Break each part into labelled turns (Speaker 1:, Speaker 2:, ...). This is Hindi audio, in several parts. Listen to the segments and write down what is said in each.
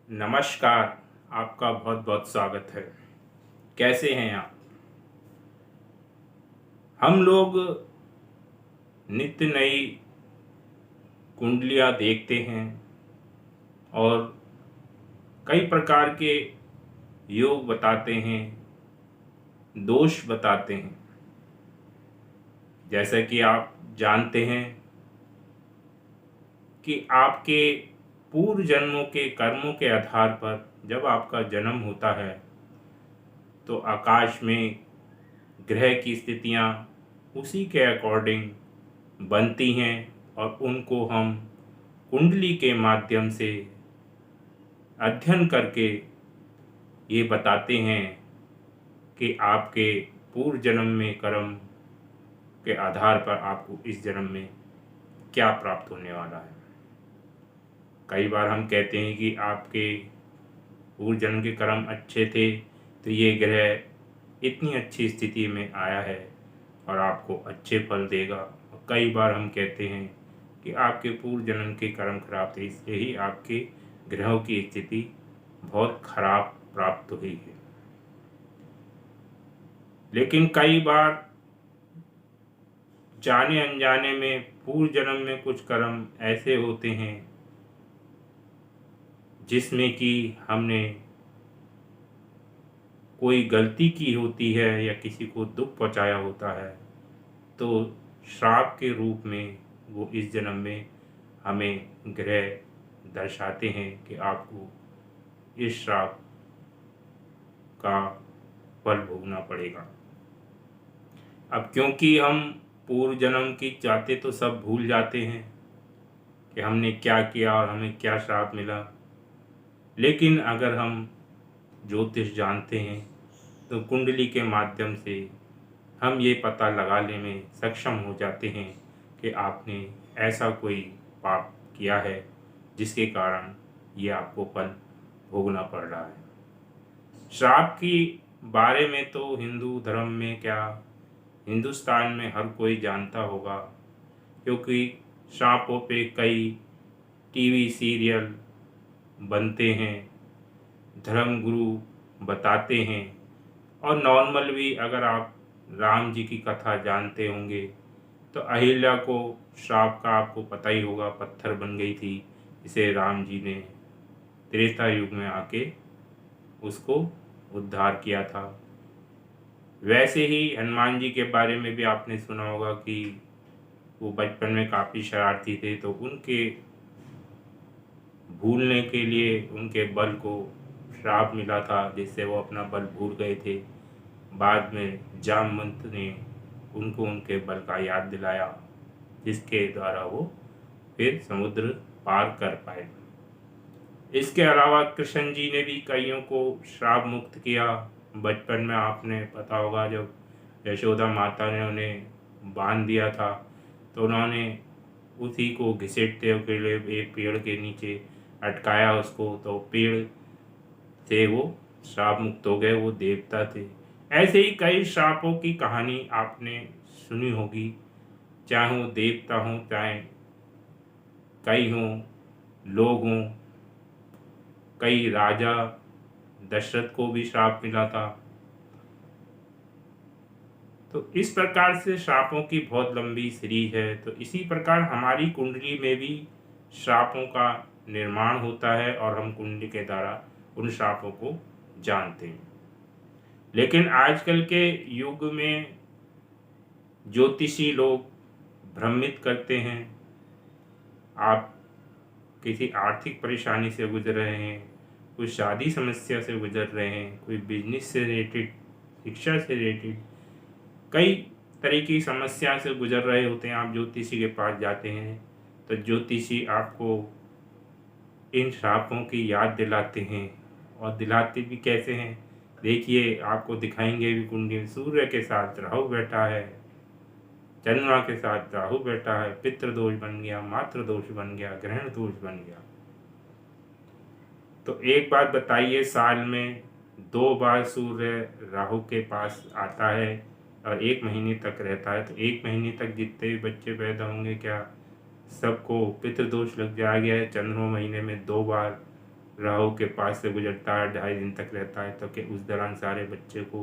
Speaker 1: नमस्कार। आपका बहुत बहुत स्वागत है। कैसे हैं आप? हम लोग नित्य नई कुंडलियाँ देखते हैं और कई प्रकार के योग बताते हैं, दोष बताते हैं। जैसा कि आप जानते हैं कि आपके पूर्व जन्मों के कर्मों के आधार पर जब आपका जन्म होता है तो आकाश में ग्रह की स्थितियाँ उसी के अकॉर्डिंग बनती हैं और उनको हम कुंडली के माध्यम से अध्ययन करके ये बताते हैं कि आपके पूर्व जन्म में कर्म के आधार पर आपको इस जन्म में क्या प्राप्त होने वाला है। कई बार हम कहते हैं कि आपके पूर्व जन्म के कर्म अच्छे थे तो ये ग्रह इतनी अच्छी स्थिति में आया है और आपको अच्छे फल देगा। और कई बार हम कहते हैं कि आपके पूर्व जन्म के कर्म खराब थे इसलिए ही आपके ग्रहों की स्थिति बहुत खराब प्राप्त हुई है। लेकिन कई बार जाने अनजाने में पूर्व जन्म में कुछ कर्म ऐसे होते हैं जिसमें कि हमने कोई गलती की होती है या किसी को दुख पहुंचाया होता है तो श्राप के रूप में वो इस जन्म में हमें ग्रह दर्शाते हैं कि आपको इस श्राप का फल भोगना पड़ेगा। अब क्योंकि हम पूर्व जन्म की चाहते तो सब भूल जाते हैं कि हमने क्या किया और हमें क्या श्राप मिला। लेकिन अगर हम ज्योतिष जानते हैं तो कुंडली के माध्यम से हम ये पता लगाने में सक्षम हो जाते हैं कि आपने ऐसा कोई पाप किया है जिसके कारण ये आपको फल भोगना पड़ रहा है। श्राप की बारे में तो हिंदू धर्म में क्या हिंदुस्तान में हर कोई जानता होगा, क्योंकि श्रापों पे कई टीवी सीरियल बनते हैं, धर्म गुरु बताते हैं। और नॉर्मल भी अगर आप राम जी की कथा जानते होंगे तो अहिल्या को श्राप का आपको पता ही होगा, पत्थर बन गई थी इसे राम जी ने त्रेता युग में आके उसको उद्धार किया था। वैसे ही हनुमान जी के बारे में भी आपने सुना होगा कि वो बचपन में काफ़ी शरारती थे तो उनके भूलने के लिए उनके बल को श्राप मिला था जिससे वो अपना बल भूल गए थे। बाद में जामवंत ने उनको उनके बल का याद दिलाया जिसके द्वारा वो फिर समुद्र पार कर पाए। इसके अलावा कृष्ण जी ने भी कईयों को श्राप मुक्त किया। बचपन में आपने पता होगा जब यशोदा माता ने उन्हें बांध दिया था तो उन्होंने उसी को घसीटते हुए एक पेड़ के नीचे अटकाया उसको, तो पेड़ से वो श्राप मुक्त हो गए, वो देवता थे। ऐसे ही कई श्रापों की कहानी आपने सुनी होगी, चाहे वो देवता हों चाहे कई हों लोग हों। कई राजा दशरथ को भी श्राप मिला था। तो इस प्रकार से श्रापों की बहुत लंबी सीरीज है। तो इसी प्रकार हमारी कुंडली में भी श्रापों का निर्माण होता है और हम कुंडली के द्वारा उन श्रापों को जानते हैं। लेकिन आजकल के युग में ज्योतिषी लोग भ्रमित करते हैं। आप किसी आर्थिक परेशानी से गुजर रहे हैं, कोई शादी समस्या से गुजर रहे हैं, कोई बिजनेस से रिलेटेड, शिक्षा से रिलेटेड कई तरह की समस्या से गुजर रहे होते हैं, आप ज्योतिषी के पास जाते हैं तो ज्योतिषी आपको इन श्रापों की याद दिलाते हैं। और दिलाते भी कैसे हैं, देखिए आपको दिखाएंगे भी। कुंडली सूर्य के साथ राहु बैठा है, चंद्रमा के साथ राहु बैठा है, पितृ दोष बन गया, मातृ दोष बन गया, ग्रहण दोष बन गया। तो एक बात बताइए, साल में 2 बार सूर्य राहु के पास आता है और 1 महीने तक रहता है, तो 1 महीने तक जितने भी बच्चे पैदा होंगे क्या सबको पितृदोष लग जाएगा? चंद्रमा महीने में 2 बार राहु के पास से गुजरता है, 2.5 दिन तक रहता है, तो कि उस दौरान सारे बच्चे को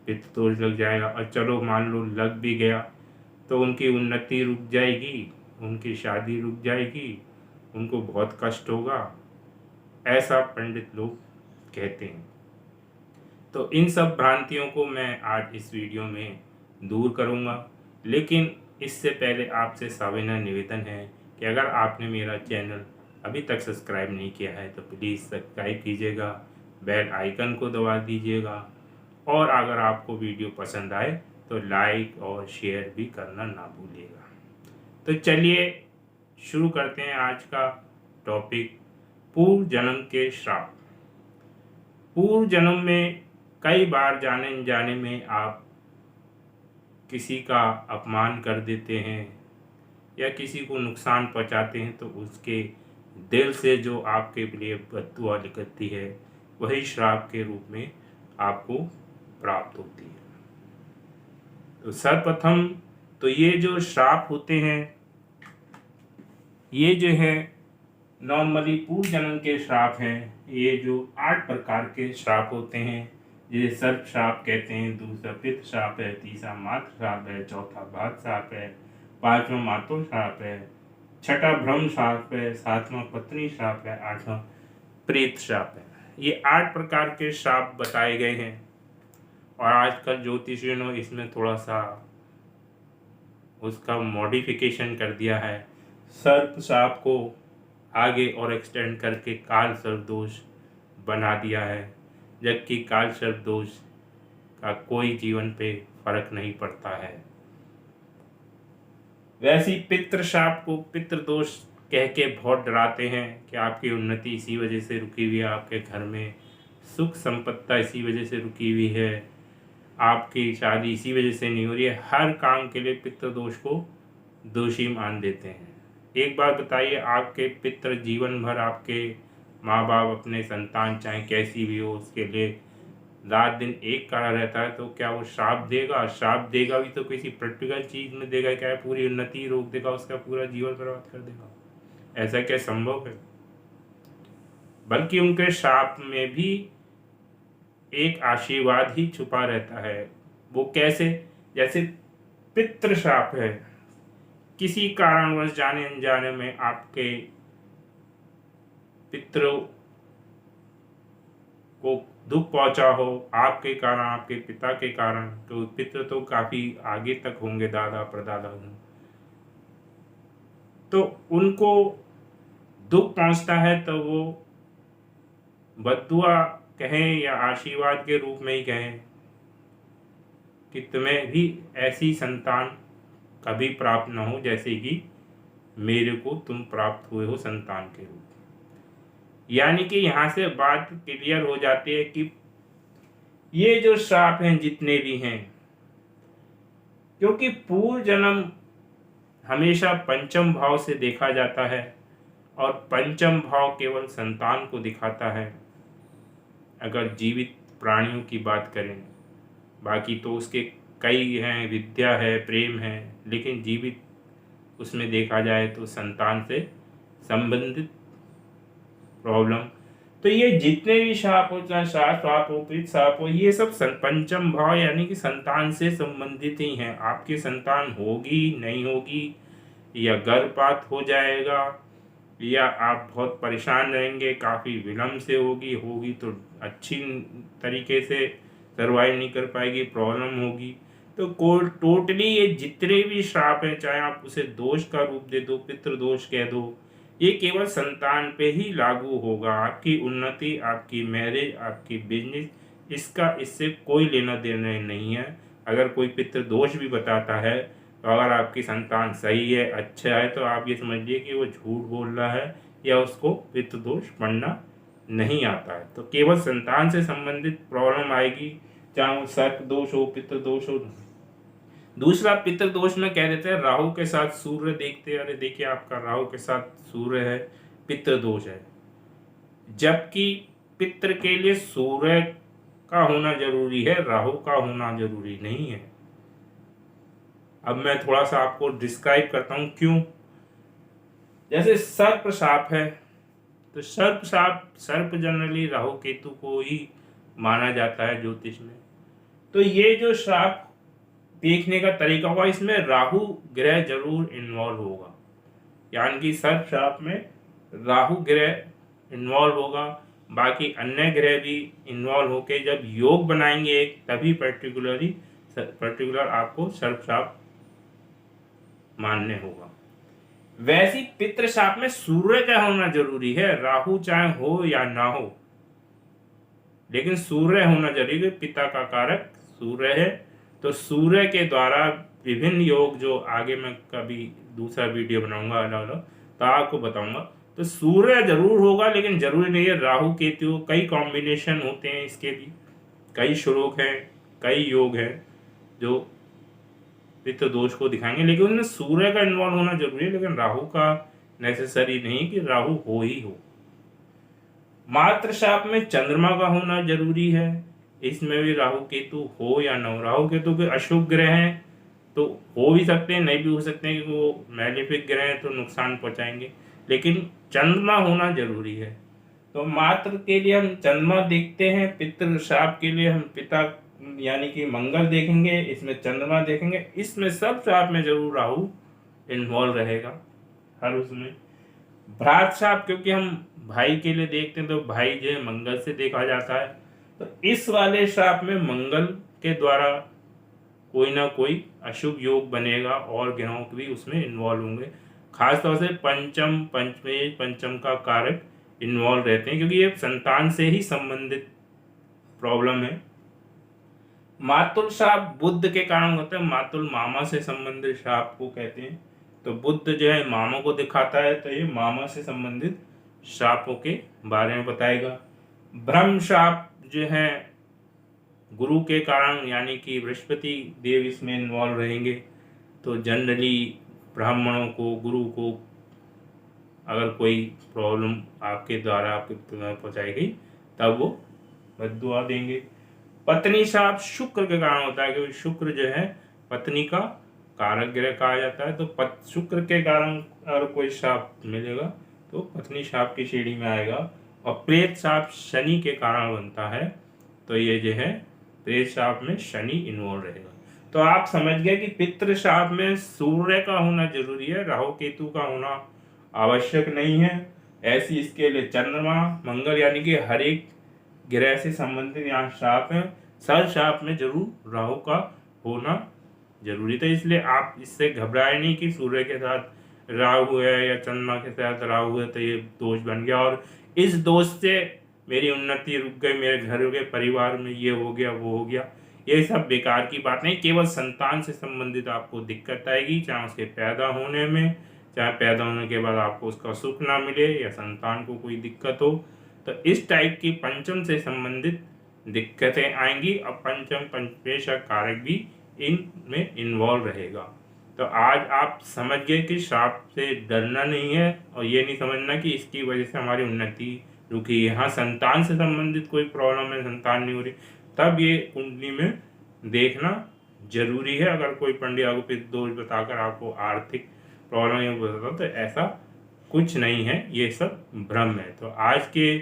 Speaker 1: पित्त दोष लग जाएगा। और चलो मान लो लग भी गया तो उनकी उन्नति रुक जाएगी, उनकी शादी रुक जाएगी, उनको बहुत कष्ट होगा, ऐसा पंडित लोग कहते हैं। तो इन सब भ्रांतियों को मैं आज इस वीडियो में दूर करूंगा। लेकिन इससे पहले आपसे सविनय निवेदन है कि अगर आपने मेरा चैनल अभी तक सब्सक्राइब नहीं किया है तो प्लीज़ सब्सक्राइब कीजिएगा, बेल आइकन को दबा दीजिएगा, और अगर आपको वीडियो पसंद आए तो लाइक और शेयर भी करना ना भूलिएगा। तो चलिए शुरू करते हैं आज का टॉपिक, पूर्व जन्म के श्राप। पूर्व जन्म में कई बार जाने अनजाने में आप किसी का अपमान कर देते हैं या किसी को नुकसान पहुंचाते हैं, तो उसके दिल से जो आपके लिए बद्दुआ निकलती है वही श्राप के रूप में आपको प्राप्त होती है। तो सर्वप्रथम तो ये जो श्राप होते हैं, ये जो है नॉर्मली पूर्व जन्म के श्राप हैं। ये जो 8 प्रकार के श्राप होते हैं, जैसे सर्प श्राप कहते हैं, दूसरा पित्त श्राप है, तीसरा मातृ श्राप है, चौथा भात श्राप है, 5वां मातु श्राप है, 6ठा भ्रम श्राप है, 7वां पत्नी श्राप है, 8वां प्रेत श्राप है। ये 8 प्रकार के श्राप बताए गए हैं। और आजकल ज्योतिषियों ने इसमें थोड़ा सा उसका मॉडिफिकेशन कर दिया है। सर्प श्राप को आगे और एक्सटेंड करके काल सर्प दोष बना दिया है, जबकि काल सर्प दोष का कोई जीवन पे फर्क नहीं पड़ता है। वैसे ही पितृ श्राप को पितृ दोष कह के बहुत डराते हैं कि आपकी उन्नति इसी वजह से रुकी हुई है, आपके घर में सुख संपत्ति इसी वजह से रुकी हुई है, आपकी शादी इसी वजह से नहीं हो रही है। हर काम के लिए पितृ दोष को दोषी मान देते हैं। एक बात बताइए, आपके पितृ जीवन भर आपके माँ बाप अपने संतान चाहे कैसी भी हो उसके लिए रात दिन एक करा रहता है, तो क्या वो श्राप देगा? श्राप देगा भी तो किसी प्रैक्टिकल चीज़ में देगा, क्या पूरी उन्नति रोक देगा, उसका पूरा जीवन बर्बाद कर देगा? ऐसा क्या संभव है? बल्कि उनके श्राप में भी एक आशीर्वाद ही छुपा रहता है। वो कैसे? जैसे पितृ श्राप है, किसी कारणवश जाने अनजाने में आपके पितरों को दुख पहुंचा हो, आपके कारण, आपके पिता के कारण, तो पितृ तो काफी आगे तक होंगे, दादा परदादा होंगे, तो उनको दुख पहुंचता है तो वो बद्दुआ कहें या आशीर्वाद के रूप में ही कहें कि तुम्हें भी ऐसी संतान कभी प्राप्त न हो जैसे कि मेरे को तुम प्राप्त हुए हो संतान के रूप। यानी कि यहाँ से बात क्लियर हो जाती है कि ये जो श्राप हैं जितने भी हैं, क्योंकि पूर्व जन्म हमेशा पंचम भाव से देखा जाता है और पंचम भाव केवल संतान को दिखाता है। अगर जीवित प्राणियों की बात करें, बाकी तो उसके कई हैं, विद्या है, प्रेम है, लेकिन जीवित उसमें देखा जाए तो संतान से संबंधित प्रॉब्लम। तो ये जितने भी श्राप हो, चाहे श्राप हो, पितृ श्राप हो, ये सब पंचम भाव यानी कि संतान से संबंधित ही हैं। आपकी संतान होगी नहीं होगी, या गर्भपात हो जाएगा, या आप बहुत परेशान रहेंगे, काफ़ी विलम्ब से होगी तो अच्छी तरीके से सर्वाइव नहीं कर पाएगी, प्रॉब्लम होगी। तो टोटली ये जितने भी श्राप हैं, चाहे आप उसे दोष का रूप दे दो, पितृ दोष कह दो, ये केवल संतान पे ही लागू होगा। आपकी उन्नति, आपकी मैरिज, आपकी बिजनेस, इससे कोई लेना देना नहीं है। अगर कोई पितृ दोष भी बताता है तो अगर आपकी संतान सही है, अच्छा है, तो आप ये समझिए कि वो झूठ बोल रहा है या उसको पितृ दोष पढ़ना नहीं आता है। तो केवल संतान से संबंधित प्रॉब्लम आएगी, चाहे वो सर्प दोष हो, पितृ दोष हो। दूसरा पितृ दोष में कह देते हैं राहु के साथ सूर्य देखते हैं, अरे देखिए आपका राहु के साथ सूर्य है, पितृ दोष है। जबकि पितृ के लिए सूर्य का होना जरूरी है, राहु का होना जरूरी नहीं है। अब मैं थोड़ा सा आपको डिस्क्राइब करता हूं क्यों। जैसे सर्प श्राप है, तो सर्प जनरली राहु केतु को ही माना जाता है ज्योतिष में। तो ये जो श्राप देखने का तरीका होगा, इसमें राहु ग्रह जरूर इन्वॉल्व होगा, यानी कि सर्प श्राप में राहु ग्रह इन्वॉल्व होगा। बाकी अन्य ग्रह भी इन्वॉल्व होके जब योग बनाएंगे एक, तभी पर्टिकुलर आपको सर्प श्राप मानने होगा। वैसे ही पितृ श्राप में सूर्य का होना जरूरी है, राहु चाहे हो या ना हो, लेकिन सूर्य होना जरूरी है। पिता का कारक सूर्य है, तो सूर्य के द्वारा विभिन्न योग, जो आगे मैं कभी दूसरा वीडियो बनाऊंगा अलग अलग तो आपको बताऊंगा। तो सूर्य जरूर होगा, लेकिन जरूरी नहीं है राहु केतु, कई कॉम्बिनेशन होते हैं इसके भी, कई श्लोक हैं, कई योग हैं जो पितृ दोष को दिखाएंगे, लेकिन उनमें सूर्य का इन्वॉल्व होना जरूरी है, लेकिन राहु का नेसेसरी नहीं कि राहु हो ही हो। मात्र श्राप में चंद्रमा का होना जरूरी है, इसमें भी राहु केतु हो या न हो। राहु केतु के अशुभ ग्रह हैं तो हो भी सकते हैं, नहीं भी हो सकते हैं, क्योंकि वो मैलेफिक ग्रह हैं तो नुकसान पहुंचाएंगे, लेकिन चंद्रमा होना जरूरी है। तो मात्र के लिए हम चंद्रमा देखते हैं, पितृ श्राप के लिए हम पिता यानी कि मंगल देखेंगे, इसमें चंद्रमा देखेंगे। इसमें सब श्राप में जरूर राहु इन्वॉल्व रहेगा हर उसमें। भ्रात श्राप क्योंकि हम भाई के लिए देखते हैं, तो भाई जो है मंगल से देखा जाता है, तो इस वाले श्राप में मंगल के द्वारा कोई ना कोई अशुभ योग बनेगा और ग्रहों भी उसमें इन्वॉल्व होंगे। खासतौर से पंचम का कारक इन्वॉल्व रहते हैं, क्योंकि ये संतान से ही संबंधित प्रॉब्लम है। मातुल श्राप बुध के कारण होता है, मातुल मामा से संबंधित श्राप को कहते हैं। तो बुध जो है मामा को दिखाता है, तो ये मामा से संबंधित श्रापों के बारे में बताएगा। ब्रह्म श्राप जो है गुरु के कारण, यानी कि बृहस्पति देव इसमें इन्वॉल्व रहेंगे, तो जनरली ब्राह्मणों को, गुरु को अगर कोई प्रॉब्लम आपके द्वारा आपके पहुंचाई गई तब वो बद्दुआ देंगे। पत्नी श्राप शुक्र के कारण होता है, क्योंकि शुक्र जो है पत्नी का कारक ग्रह कहा जाता है, तो शुक्र के कारण अगर कोई श्राप मिलेगा तो पत्नी श्राप की श्रेणी में आएगा। और प्रेत श्राप शनि के कारण बनता है, तो ये जो है प्रेत श्राप में शनि इन्वॉल्व रहेगा। तो आप समझ गए कि पितृ श्राप में सूर्य का होना जरूरी है, राहु केतु का होना आवश्यक नहीं है। ऐसी इसके लिए चंद्रमा मंगल यानी कि हर एक ग्रह से संबंधित यहाँ श्राप है, सर श्राप में जरूर राहु का होना जरूरी था। इसलिए आप इससे घबराए नहीं कि सूर्य के साथ राहु है या चंद्रमा के साथ राहु है तो ये दोष बन गया और इस दोष से मेरी उन्नति रुक गई, मेरे घर के परिवार में ये हो गया वो हो गया। ये सब बेकार की बात नहीं। केवल संतान से संबंधित आपको दिक्कत आएगी, चाहे उसके पैदा होने में, चाहे पैदा होने के बाद आपको उसका सुख ना मिले या संतान को कोई दिक्कत हो, तो इस टाइप की पंचम से संबंधित दिक्कतें आएंगी। और पंचम पंचमेशक कारक भी इनमें इन्वॉल्व रहेगा। तो आज आप समझ गए कि श्राप से डरना नहीं है और ये नहीं समझना कि इसकी वजह से हमारी उन्नति रुकी है। हाँ, संतान से संबंधित कोई प्रॉब्लम है, संतान नहीं हो रही, तब ये कुंडली में देखना जरूरी है। अगर कोई पंडित आपको पितृ दोष बताकर आपको आर्थिक प्रॉब्लम ये बताता तो ऐसा कुछ नहीं है, ये सब भ्रम है। तो आज के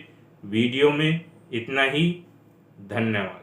Speaker 1: वीडियो में इतना ही। धन्यवाद।